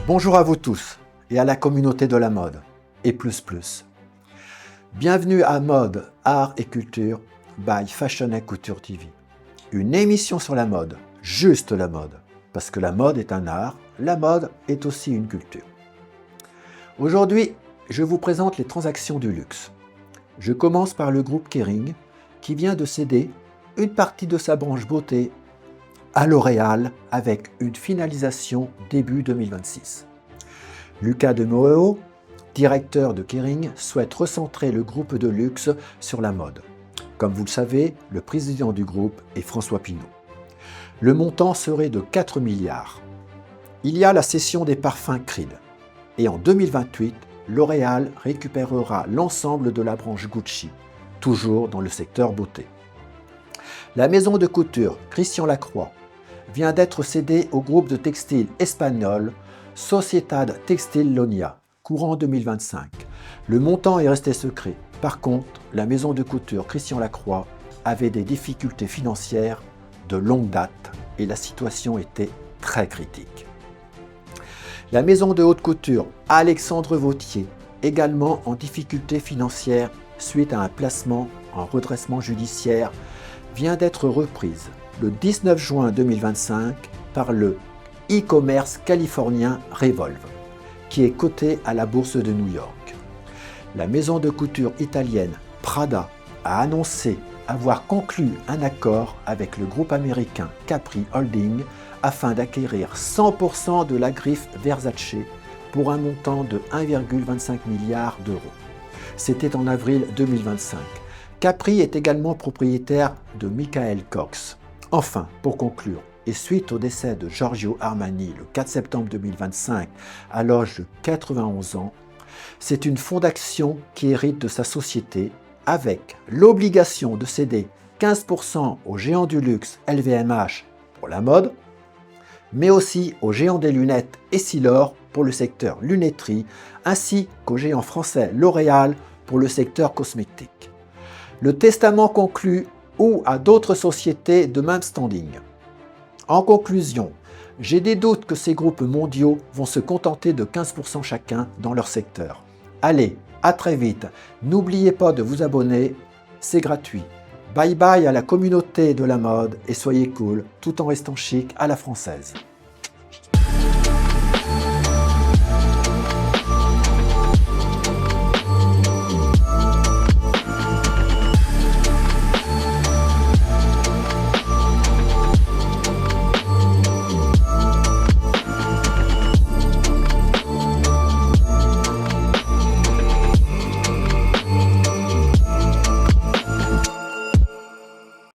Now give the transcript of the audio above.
Bonjour à vous tous et à la communauté de la mode, et plus. Bienvenue à Mode, Art et Culture by Fashion & Couture TV. Une émission sur la mode, juste la mode, parce que la mode est un art, la mode est aussi une culture. Aujourd'hui, je vous présente les transactions du luxe. Je commence par le groupe Kering, qui vient de céder une partie de sa branche beauté à L'Oréal avec une finalisation début 2026. Lucas de Moeo, directeur de Kering, souhaite recentrer le groupe de luxe sur la mode. Comme vous le savez, le président du groupe est François Pinault. Le montant serait de 4 milliards. Il y a la cession des parfums Creed. Et en 2028, L'Oréal récupérera l'ensemble de la branche Gucci, toujours dans le secteur beauté. La maison de couture Christian Lacroix vient d'être cédée au groupe de textile espagnol Sociedad Textil Lonia, courant 2025. Le montant est resté secret. Par contre, la maison de couture Christian Lacroix avait des difficultés financières de longue date et la situation était très critique. La maison de haute couture Alexandre Vauthier, également en difficulté financière suite à un placement en redressement judiciaire, vient d'être reprise le 19 juin 2025 par le e-commerce californien Revolve, qui est coté à la bourse de New York. La maison de couture italienne Prada a annoncé avoir conclu un accord avec le groupe américain Capri Holding afin d'acquérir 100% de la griffe Versace pour un montant de 1,25 milliard d'euros. C'était en avril 2025. Capri est également propriétaire de Michael Kors. Enfin, pour conclure, et suite au décès de Giorgio Armani le 4 septembre 2025 à l'âge de 91 ans, c'est une fondation qui hérite de sa société avec l'obligation de céder 15% au géant du luxe LVMH pour la mode, mais aussi au géant des lunettes Essilor pour le secteur lunetterie, ainsi qu'au géant français L'Oréal pour le secteur cosmétique. Le testament conclut ou à d'autres sociétés de même standing. En conclusion, j'ai des doutes que ces groupes mondiaux vont se contenter de 15% chacun dans leur secteur. Allez, à très vite. N'oubliez pas de vous abonner, c'est gratuit. Bye bye à la communauté de la mode et soyez cool tout en restant chic à la française.